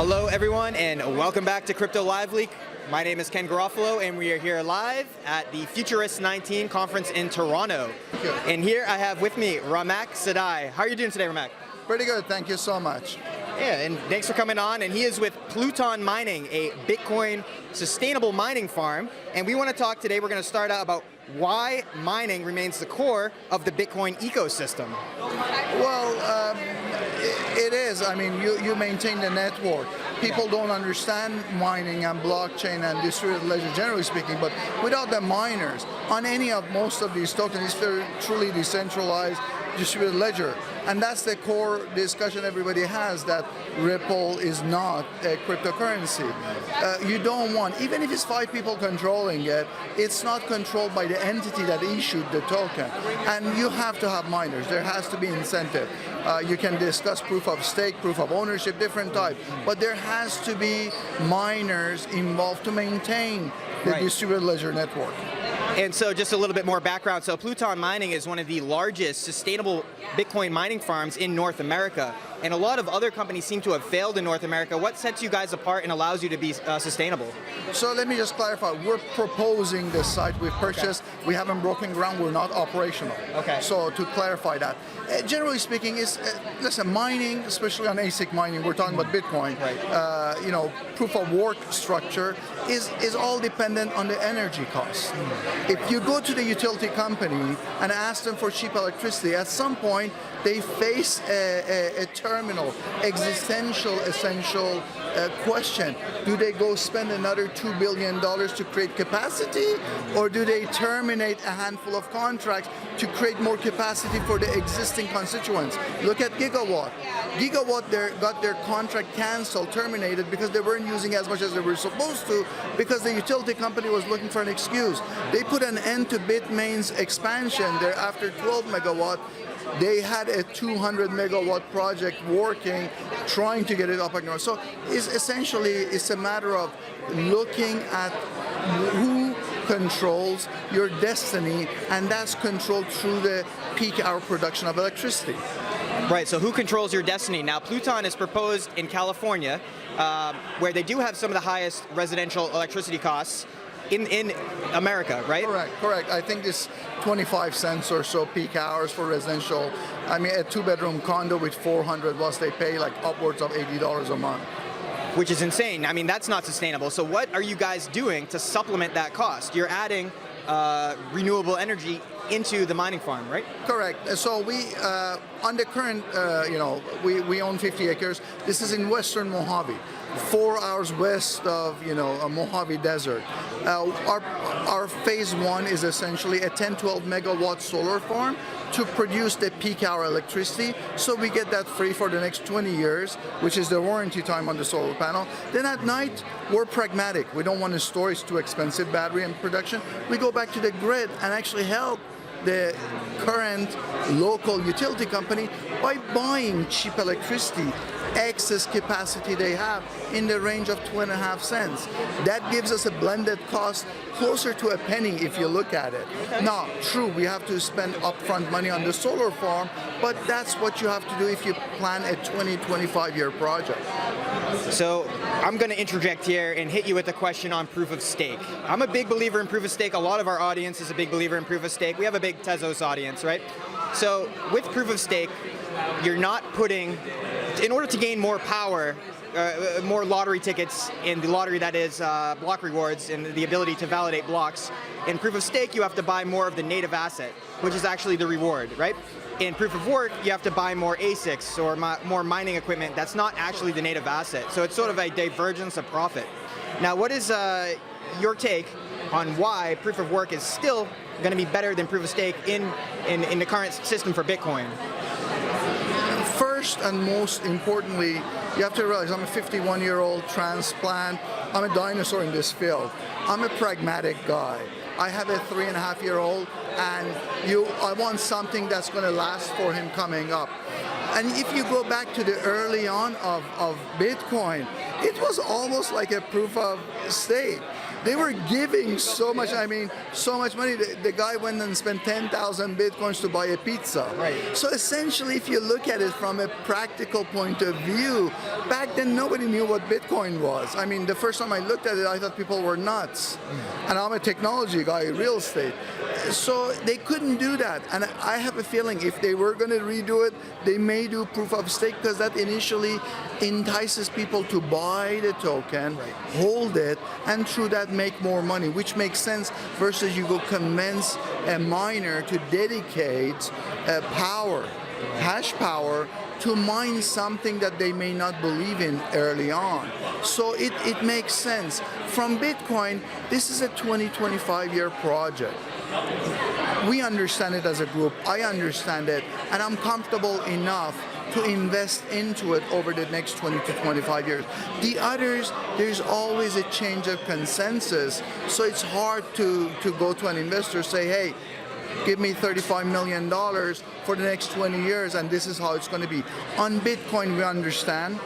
Hello everyone and welcome back to CryptoLiveLeak. My name is Ken Garofalo and we are here live at the Futurist 19 conference in Toronto. And here I have with me Ramak Sedigh. How are you doing today, Ramak? Pretty good, thank you so much. Yeah, and thanks for coming on. And he is with Plouton Mining, a Bitcoin sustainable mining farm. And we want to talk today, we're going to start out about why mining remains the core of the Bitcoin ecosystem. Well, it is. I mean, you maintain the network. People don't understand mining and blockchain and distributed ledger, generally speaking, but without the miners, on most of these tokens, it's very truly decentralized distributed ledger. And that's the core discussion everybody has, that Ripple is not a cryptocurrency. You don't want, even if it's 5 people controlling it, it's not controlled by the entity that issued the token. And you have to have miners. There has to be incentive. You can discuss proof of stake, proof of ownership, different type. But there has to be miners involved to maintain the distributed ledger network. And so just a little bit more background. So Plouton Mining is one of the largest sustainable Bitcoin mining farms in North America. And a lot of other companies seem to have failed in North America. What sets you guys apart and allows you to be sustainable? So let me just clarify. We're proposing this site we've purchased. Okay. We haven't broken ground. We're not operational. Okay. So to clarify that. Generally speaking, listen, mining, especially on ASIC mining, we're talking about Bitcoin, proof of work structure is all dependent on the energy costs. If you go to the utility company and ask them for cheap electricity, at some point they face a terminal, essential question. Do they go spend another $2 billion to create capacity, or do they terminate a handful of contracts to create more capacity for the existing constituents? Look at Gigawatt. Gigawatt got their contract canceled, terminated, because they weren't using as much as they were supposed to, because the utility company was looking for an excuse. They put an end to Bitmain's expansion there after 12 megawatt. They had a 200 megawatt project working, trying to get it up and going. So it's a matter of looking at who controls your destiny, and that's controlled through the peak hour production of electricity. Right, so who controls your destiny? Now, Plouton is proposed in California, where they do have some of the highest residential electricity costs in America, right? Correct. I think it's 25 cents or so peak hours for residential. I mean, a 2-bedroom condo with 400 watts, they pay like upwards of $80 a month. Which is insane. I mean, that's not sustainable. So what are you guys doing to supplement that cost? You're adding renewable energy into the mining farm, right? Correct. So we, on the current, we own 50 acres. This is in western Mojave, 4 hours west of, a Mojave Desert. Our phase 1 is essentially a 10-12 megawatt solar farm to produce the peak hour electricity, so we get that free for the next 20 years, which is the warranty time on the solar panel. Then at night, we're pragmatic. We don't want to store, it's too expensive, battery and production. We go back to the grid and actually help the current local utility company by buying cheap electricity, excess capacity they have in the range of 2.5 cents. That gives us a blended cost closer to a penny if you look at it. Okay. Now, true, we have to spend upfront money on the solar farm, but that's what you have to do if you plan a 20-25 year project. So I'm going to interject here and hit you with a question on proof of stake. I'm a big believer in proof of stake. A lot of our audience is a big believer in proof of stake. We have a big Tezos audience, right? So with proof of stake, you're not putting, in order to gain more power, more lottery tickets in the lottery that is block rewards and the ability to validate blocks, in proof of stake you have to buy more of the native asset, which is actually the reward, right? In proof of work, you have to buy more ASICs or more mining equipment that's not actually the native asset. So it's sort of a divergence of profit. Now, what is your take on why proof of work is still going to be better than proof of stake in the current system for Bitcoin? First and most importantly, you have to realize I'm a 51-year-old transplant. I'm a dinosaur in this field. I'm a pragmatic guy. I have a 3.5-year-old, and I want something that's going to last for him coming up. And if you go back to the early on of Bitcoin, it was almost like a proof of stake. They were giving so much, I mean, so much money. The guy went and spent 10,000 Bitcoins to buy a pizza. Right. So essentially, if you look at it from a practical point of view, back then nobody knew what Bitcoin was. I mean, the first time I looked at it, I thought people were nuts. And I'm a technology guy, real estate. So they couldn't do that. And I have a feeling if they were going to redo it, they may do proof of stake, because that initially entices people to buy the token, hold it, and through that make more money, which makes sense versus you go convince a miner to dedicate power, hash power, to mine something that they may not believe in early on. So it makes sense. From Bitcoin, this is a 20-25 year project. We understand it as a group, I understand it, and I'm comfortable enough to invest into it over the next 20 to 25 years. The others, there's always a change of consensus, so it's hard to go to an investor and say, hey, give me $35 million for the next 20 years, and this is how it's going to be. On Bitcoin, we understand.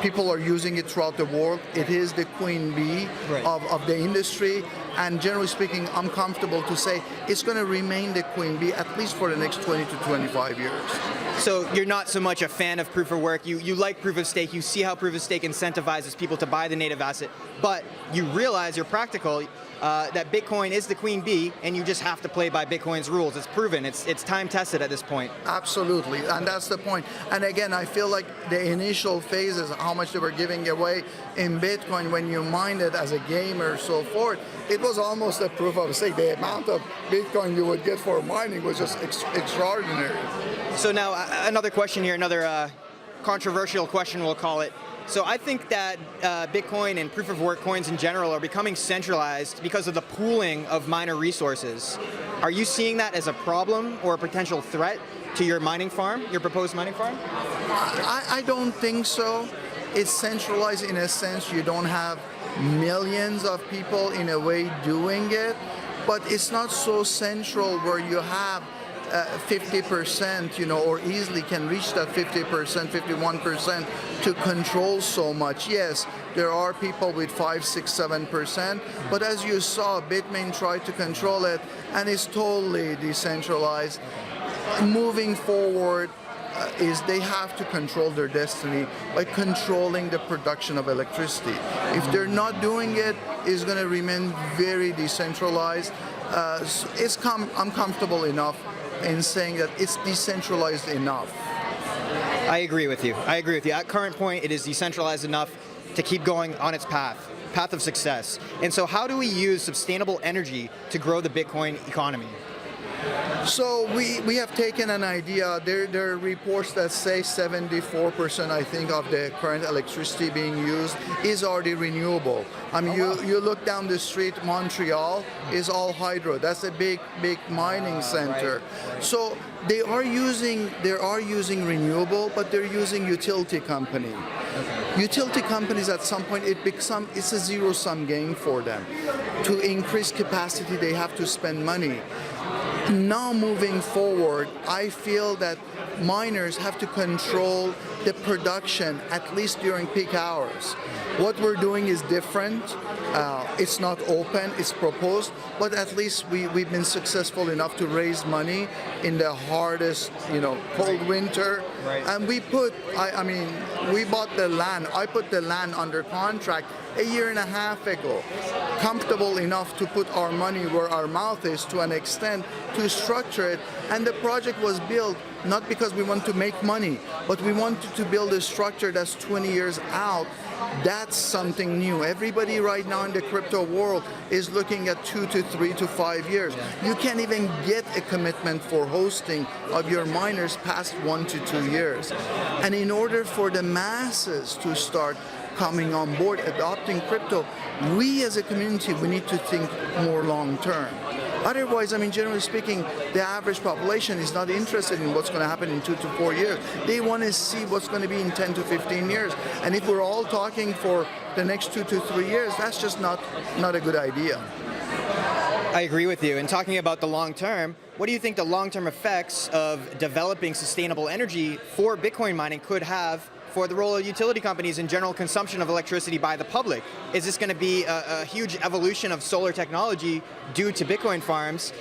People are using it throughout the world. It is the queen bee of the industry. And generally speaking, I'm comfortable to say it's going to remain the queen bee at least for the next 20 to 25 years. So you're not so much a fan of proof of work. You like proof of stake. You see how proof of stake incentivizes people to buy the native asset. But you realize you're practical, that Bitcoin is the queen bee, and you just have to play by Bitcoin's rules. It's proven. It's time tested at this point. Absolutely, and that's the point. And again, I feel like the initial phases, how much they were giving away in Bitcoin when you mined it as a gamer, so forth, it was almost a proof of stake. The amount of Bitcoin you would get for mining was just extraordinary. So now another question here, another controversial question, we'll call it. So I think that Bitcoin and proof of work coins in general are becoming centralized because of the pooling of miner resources. Are you seeing that as a problem or a potential threat to your mining farm, your proposed mining farm? I don't think so. It's centralized in a sense. You don't have millions of people in a way doing it, but it's not so central where you have 50%, or easily can reach that 50%, 51% to control so much. Yes, there are people with 5, 6, 7%, but as you saw, Bitmain tried to control it, and it's totally decentralized. Moving forward, is they have to control their destiny by controlling the production of electricity. If they're not doing it, it's going to remain very decentralized. I'm comfortable enough in saying that it's decentralized enough. I agree with you. At current point, it is decentralized enough to keep going on its path of success. And so how do we use sustainable energy to grow the Bitcoin economy? So we have taken an idea. There are reports that say 74%, I think, of the current electricity being used is already renewable. I mean, you look down the street, Montreal is all hydro. That's a big mining center. Right. So they are using renewable, but they're using utility company. Okay. Utility companies at some point it's a zero-sum game for them. To increase capacity, they have to spend money. Now moving forward, I feel that miners have to control the production, at least during peak hours. What we're doing is different. It's not open, it's proposed, but at least we've been successful enough to raise money in the hardest, cold winter. Right. And we bought the land. I put the land under contract a year and a half ago. Comfortable enough to put our money where our mouth is to an extent to structure it. And the project was built not because we want to make money, but we wanted to build a structure that's 20 years out. That's something new. Everybody right now in the crypto world is looking at 2 to 3 to 5 years. You can't even get a commitment for hosting of your miners past 1 to 2 years. And in order for the masses to start coming on board, adopting crypto, we as a community, we need to think more long term. Otherwise, generally speaking, the average population is not interested in what's going to happen in 2 to 4 years. They want to see what's going to be in 10 to 15 years. And if we're all talking for the next 2 to 3 years, that's just not a good idea. I agree with you. And talking about the long term, what do you think the long-term effects of developing sustainable energy for Bitcoin mining could have for the role of utility companies in general consumption of electricity by the public? Is this going to be a huge evolution of solar technology due to Bitcoin farms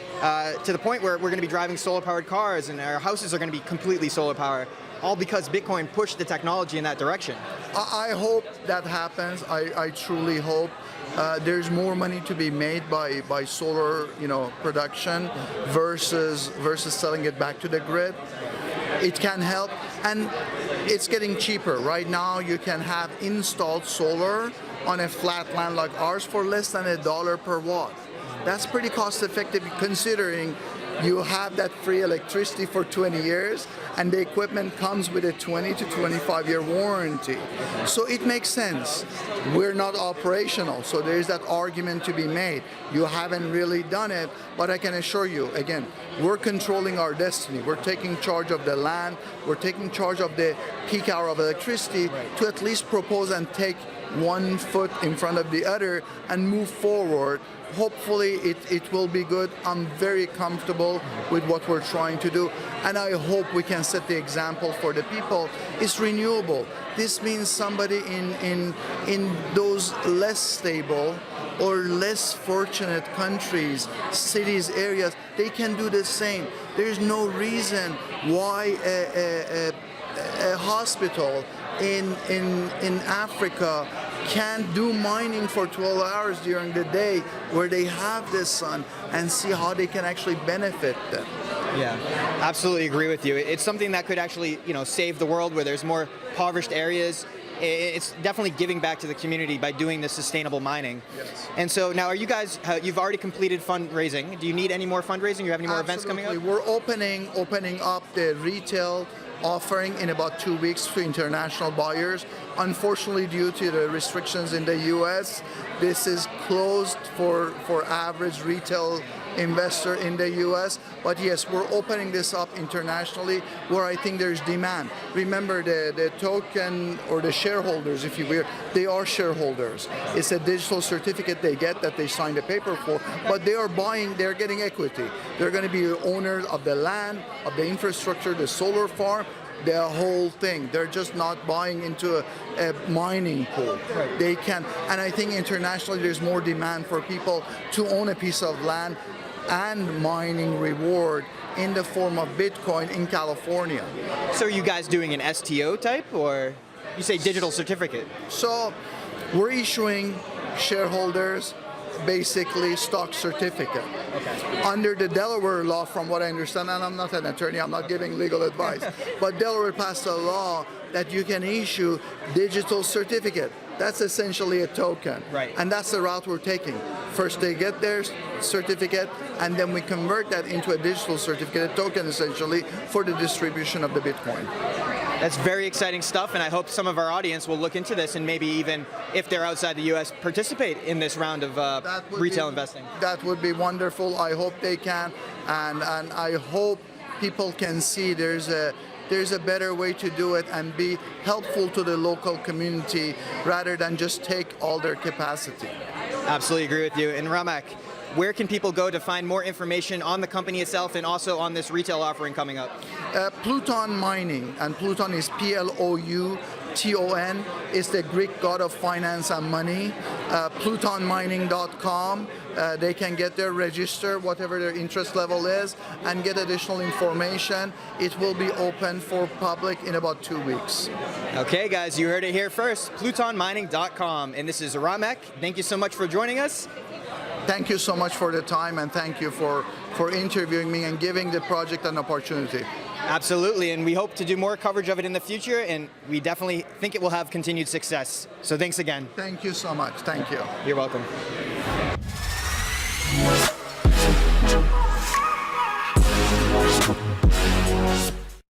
to the point where we're going to be driving solar-powered cars and our houses are going to be completely solar-powered, all because Bitcoin pushed the technology in that direction? I hope that happens. I truly hope. There's more money to be made by solar, production versus selling it back to the grid. It can help, and it's getting cheaper. Right now, you can have installed solar on a flat land like ours for less than $1 per watt. That's pretty cost effective considering you have that free electricity for 20 years and the equipment comes with a 20 to 25 year warranty. So it makes sense. We're not operational, so there's that argument to be made. You haven't really done it, but I can assure you, again, we're controlling our destiny. We're taking charge of the land, we're taking charge of the peak hour of electricity to at least propose and take one foot in front of the other and move forward. Hopefully it will be good. I'm very comfortable with what we're trying to do, and I hope we can set the example for the people. It's renewable. This means somebody in those less stable or less fortunate countries, cities, areas, they can do the same. There's no reason why a hospital in Africa can't do mining for 12 hours during the day where they have the sun and see how they can actually benefit them. Yeah, absolutely agree with you. It's something that could actually, save the world where there's more impoverished areas. It's definitely giving back to the community by doing this sustainable mining. Yes. And so now, are you guys? You've already completed fundraising. Do you need any more fundraising? You have any more events coming up? We're opening up the retail offering in about 2 weeks to international buyers. Unfortunately, due to the restrictions in the US, this is closed for average retail investor in the US. But yes, we're opening this up internationally where I think there's demand. Remember, the token or the shareholders, if you will, they are shareholders. It's a digital certificate they get that they signed a paper for, but they are buying, they're getting equity. They're going to be owners of the land, of the infrastructure, the solar farm, the whole thing. They're just not buying into a mining pool. Right. They can, and I think internationally there's more demand for people to own a piece of land and mining reward in the form of Bitcoin in California. So are you guys doing an STO type, or you say digital certificate? So we're issuing shareholders basically stock certificate. Okay. Under the Delaware law, from what I understand, and I'm not an attorney, I'm not giving legal advice, but Delaware passed a law that you can issue digital certificate. That's essentially a token. Right. And that's the route we're taking. First they get their certificate, and then we convert that into a digital certificate, a token essentially, for the distribution of the Bitcoin. That's very exciting stuff, and I hope some of our audience will look into this and maybe even, if they're outside the US, participate in this round of retail investing. That would be wonderful. I hope they can, and I hope people can see there's a better way to do it and be helpful to the local community rather than just take all their capacity. Absolutely agree with you. And Ramak, where can people go to find more information on the company itself and also on this retail offering coming up? Plouton Mining, and Plouton is Plouton, is the Greek god of finance and money. PloutonMining.com. They can get their register, whatever their interest level is, and get additional information. It will be open for public in about 2 weeks. Okay, guys, you heard it here first. PloutonMining.com. And this is Ramak. Thank you so much for joining us. Thank you so much for the time, and thank you for interviewing me and giving the project an opportunity. Absolutely, and we hope to do more coverage of it in the future, and we definitely think it will have continued success. So thanks again. Thank you so much. Thank you. You're welcome.